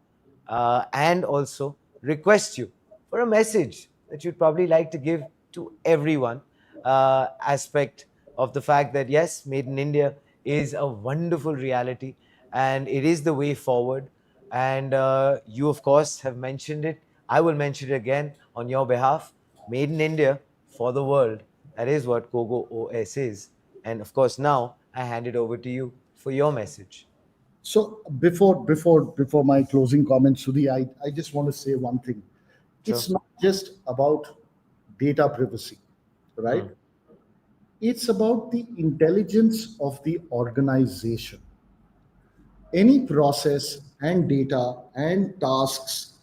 Speaker 1: and also request you for a message that you'd probably like to give to everyone. Aspect of the fact that yes, Made in India is a wonderful reality and it is the way forward. And you, of course, have mentioned it. I will mention it again on your behalf. Made in India for the world. That is what Kogo OS is. And of course, now I hand it over to you for your message.
Speaker 3: So before my closing comments, Sudhi, I just want to say one thing. It's
Speaker 1: Sure.
Speaker 3: not just about data privacy, right?
Speaker 1: Hmm.
Speaker 3: It's about the intelligence of the organization. Any process and data and tasks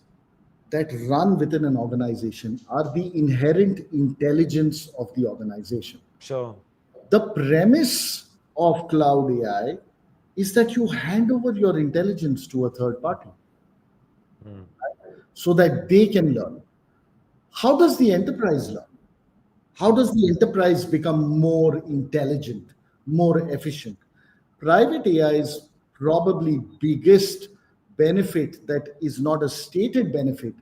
Speaker 3: that run within an organization are the inherent intelligence of the organization.
Speaker 1: Sure.
Speaker 3: The premise of cloud AI is that you hand over your intelligence to a third party
Speaker 1: Hmm.
Speaker 3: so that they can learn. How does the enterprise learn? How
Speaker 1: Hmm.
Speaker 3: does the enterprise become more intelligent, more efficient? Private AI's probably biggest benefit that is not a stated benefit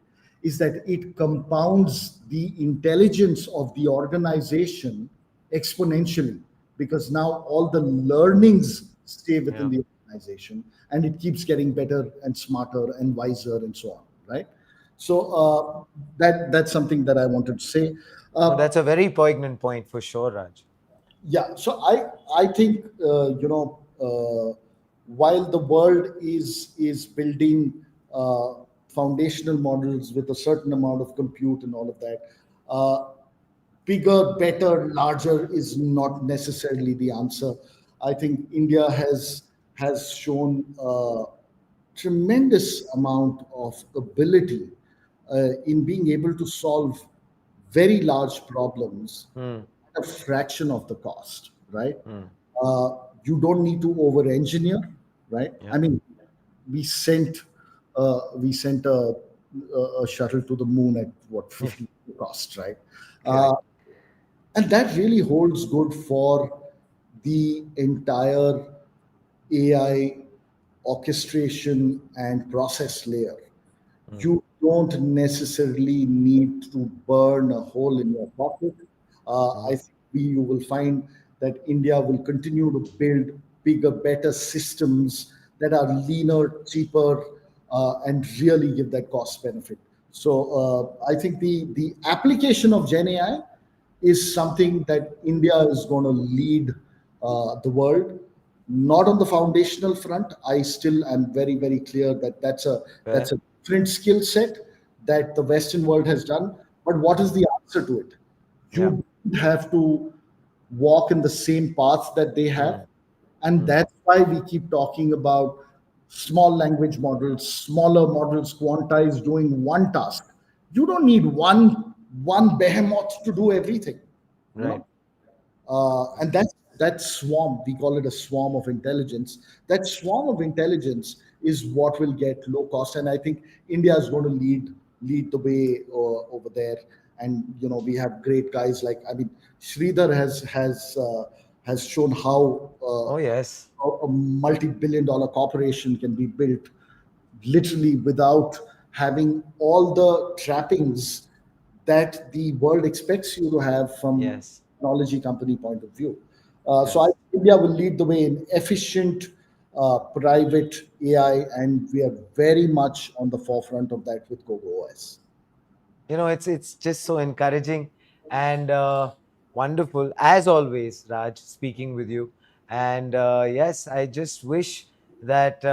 Speaker 3: is that it compounds the intelligence of the organization exponentially because now all the learnings stay within
Speaker 1: Yeah.
Speaker 3: the organization and it keeps getting better and smarter and wiser and so on, right? So that's something that I wanted to say.
Speaker 1: No,
Speaker 3: uh,
Speaker 1: that's a very poignant point for sure, Raj.
Speaker 3: yeah, so I think while the world is building foundational models with a certain amount of compute and all of that, uh, bigger, better, larger is not necessarily the answer. I think India has shown tremendous amount of ability in being able to solve very large problems
Speaker 1: Hmm.
Speaker 3: at a fraction of the cost, right?
Speaker 1: Hmm.
Speaker 3: You don't need to over engineer, right? I
Speaker 1: Yeah.
Speaker 3: mean, we sent we sent a shuttle to the moon at what 50 cost, right? Uh,
Speaker 1: Correct.
Speaker 3: and that really holds good for the entire AI orchestration and process layer.
Speaker 1: Hmm.
Speaker 3: You don't necessarily need to burn a hole in your pocket. I
Speaker 1: Hmm.
Speaker 3: think you will find that India will continue to build bigger, better systems that are leaner, cheaper, and really give that cost benefit. So I think the application of Gen AI is something that India is going to lead the world. Not on the foundational front. I still am very, very clear that that's
Speaker 1: Fair.
Speaker 3: a different skill set that the Western world has done. But what is the answer to it?
Speaker 1: Yeah.
Speaker 3: You don't have to walk in the same path that they
Speaker 1: Hmm.
Speaker 3: have. And
Speaker 1: Hmm.
Speaker 3: that's why we keep talking about small language models, smaller models, quantized doing one task. You don't need one behemoth to do everything. you
Speaker 1: Right.
Speaker 3: know. And that swarm, we call it a swarm of intelligence. That swarm of intelligence is what will get low cost, and I think India is going to lead the way over there. And we have great guys like, I mean, Sridhar has shown how
Speaker 1: Oh, yes.
Speaker 3: a multi-billion-dollar corporation can be built literally without having all the trappings that the world expects you to have from
Speaker 1: Yes.
Speaker 3: technology company point of view. So I
Speaker 1: Yes.
Speaker 3: India will lead the way in efficient private AI, and we are very much on the forefront of that with Kogo OS.
Speaker 1: It's just so encouraging and wonderful as always, Raj, speaking with you. And yes, I just wish that,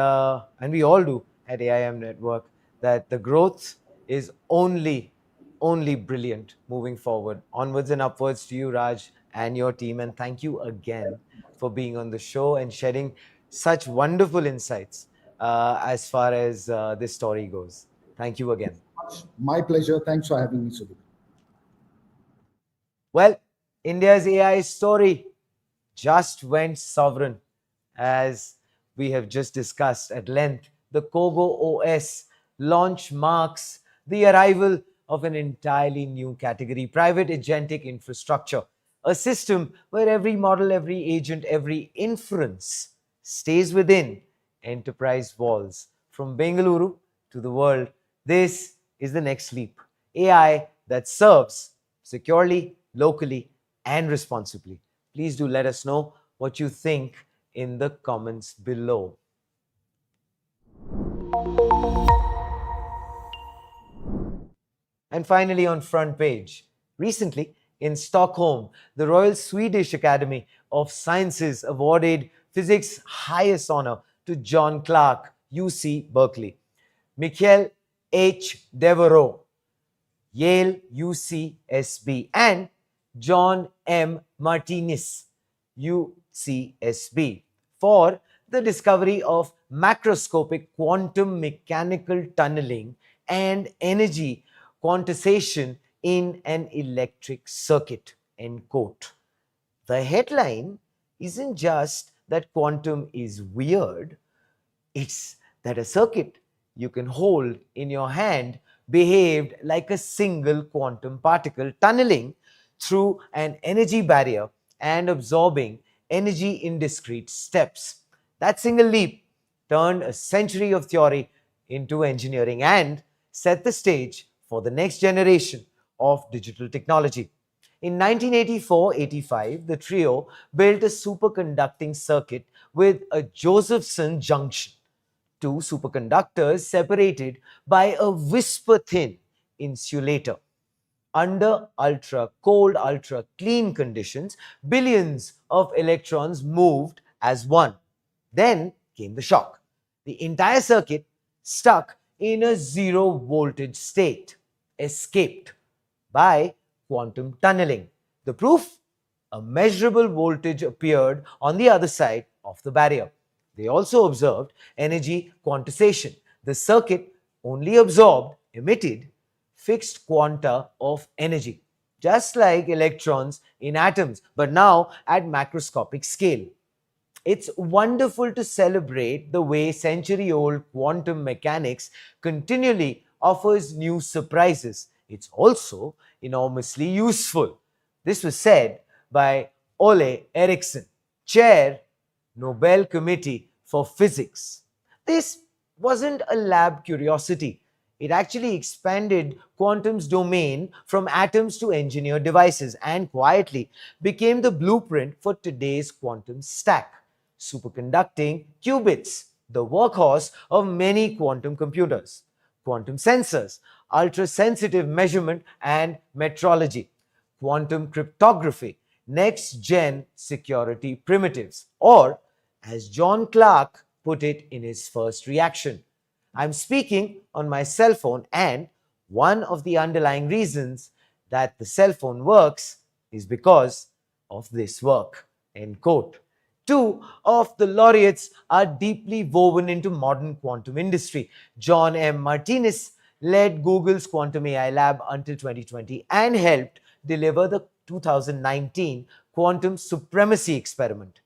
Speaker 1: and we all do at AIM Network, that the growth is only brilliant moving forward, onwards and upwards to you, Raj, and your team. And thank you again for being on the show and sharing such wonderful insights as far as this story goes. Thank you again.
Speaker 3: My pleasure. Thanks for having me, Sudhir.
Speaker 1: Well, India's AI story just went sovereign, as we have just discussed at length. The Kogo OS launch marks the arrival of an entirely new category, private agentic infrastructure, a system where every model, every agent, every inference stays within enterprise walls. From Bengaluru to the world, this is the next leap. AI that serves securely, locally, and responsibly. Please do let us know what you think in the comments below. And finally, on front page, recently in Stockholm, the Royal Swedish Academy of Sciences awarded physics' highest honor to John Clark, UC Berkeley, Michael H. Devereaux, Yale UCSB, and John M. Martinez, UCSB, for the discovery of macroscopic quantum mechanical tunneling and energy quantization in an electric circuit. End quote. The headline isn't just that quantum is weird, it's that a circuit you can hold in your hand behaved like a single quantum particle, tunneling through an energy barrier and absorbing energy in discrete steps. That single leap turned a century of theory into engineering and set the stage for the next generation of digital technology. In 1984-85, the trio built a superconducting circuit with a Josephson junction, two superconductors separated by a whisper thin insulator. Under ultra cold, ultra clean conditions, billions of electrons moved as one. Then came the shock. The entire circuit, stuck in a zero voltage state, escaped by quantum tunneling. The proof? A measurable voltage appeared on the other side of the barrier. They also observed energy quantization. The circuit only absorbed, emitted, fixed quanta of energy, just like electrons in atoms, but now at macroscopic scale. It's wonderful to celebrate the way century old quantum mechanics continually offers new surprises. It's also enormously useful. This was said by Ole Ericsson, chair, Nobel Committee for Physics. This wasn't a lab curiosity. It actually expanded quantum's domain from atoms to engineered devices and quietly became the blueprint for today's quantum stack. Superconducting qubits, the workhorse of many quantum computers, quantum sensors, ultra sensitive measurement and metrology, quantum cryptography, next gen security primitives, or as John Clark put it in his first reaction, I'm speaking on my cell phone, and one of the underlying reasons that the cell phone works is because of this work. End quote. Two of the laureates are deeply woven into modern quantum industry. John M. Martinez led Google's Quantum AI Lab until 2020 and helped deliver the 2019 quantum supremacy experiment.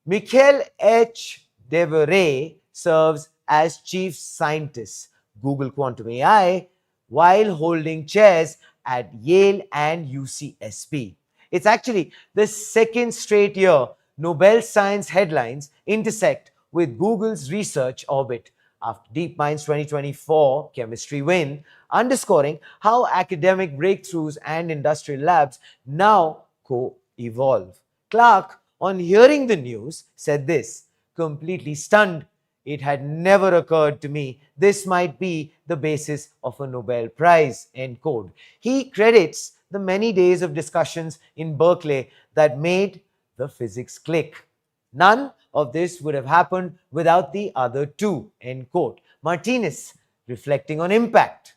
Speaker 1: Michael H. Deveray serves as chief scientist, Google Quantum AI, while holding chairs at Yale and UCSB. It's actually the second straight year Nobel Science headlines intersect with Google's research orbit after DeepMind's 2024 chemistry win, underscoring how academic breakthroughs and industrial labs now co evolve. Clark, on hearing the news, said this, completely stunned. It had never occurred to me this might be the basis of a Nobel Prize, end quote. He credits the many days of discussions in Berkeley that made the physics click. None of this would have happened without the other two, end quote. Martinez, reflecting on impact.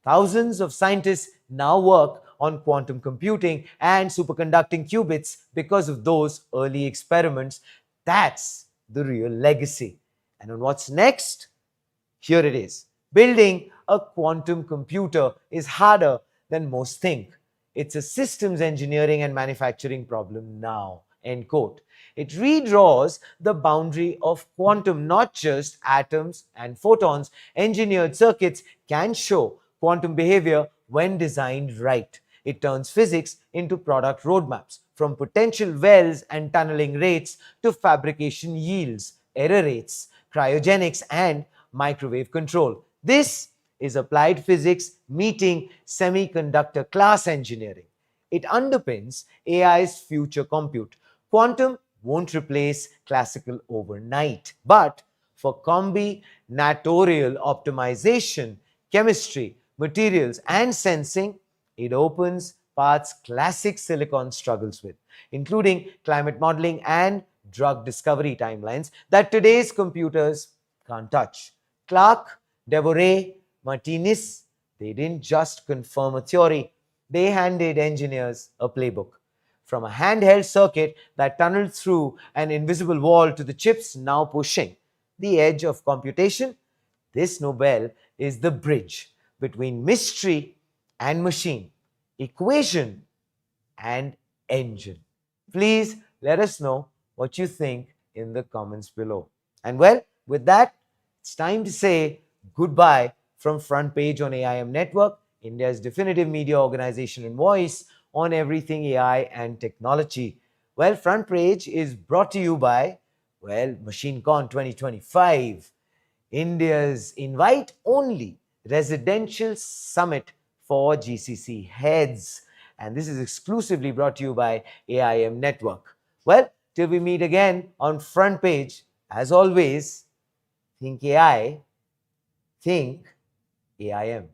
Speaker 1: Thousands of scientists now work on quantum computing and superconducting qubits because of those early experiments. That's the real legacy. And on what's next? Here it is. Building a quantum computer is harder than most think. It's a systems engineering and manufacturing problem now. End quote. It redraws the boundary of quantum, not just atoms and photons. Engineered circuits can show quantum behavior when designed right. It turns physics into product roadmaps, from potential wells and tunneling rates to fabrication yields, error rates, cryogenics, and microwave control. This is applied physics meeting semiconductor class engineering. It underpins AI's future compute. Quantum won't replace classical overnight, but for combinatorial optimization, chemistry, materials, and sensing, it opens paths classic silicon struggles with, including climate modeling and drug discovery timelines that today's computers can't touch. Clark, Devoret, Martinez, they didn't just confirm a theory, they handed engineers a playbook. From a handheld circuit that tunneled through an invisible wall to the chips now pushing the edge of computation, this Nobel is the bridge between mystery and machine, equation and engine. Please let us know what you think in the comments below. And well, with that, it's time to say goodbye from Front Page on AIM Network, India's definitive media organization and voice on everything AI and technology. Well, Front Page is brought to you by, well, MachineCon 2025, India's invite only residential summit for GCC heads. And this is exclusively brought to you by AIM Network. Well, till we meet again on Front Page, as always, think AI, think AIM.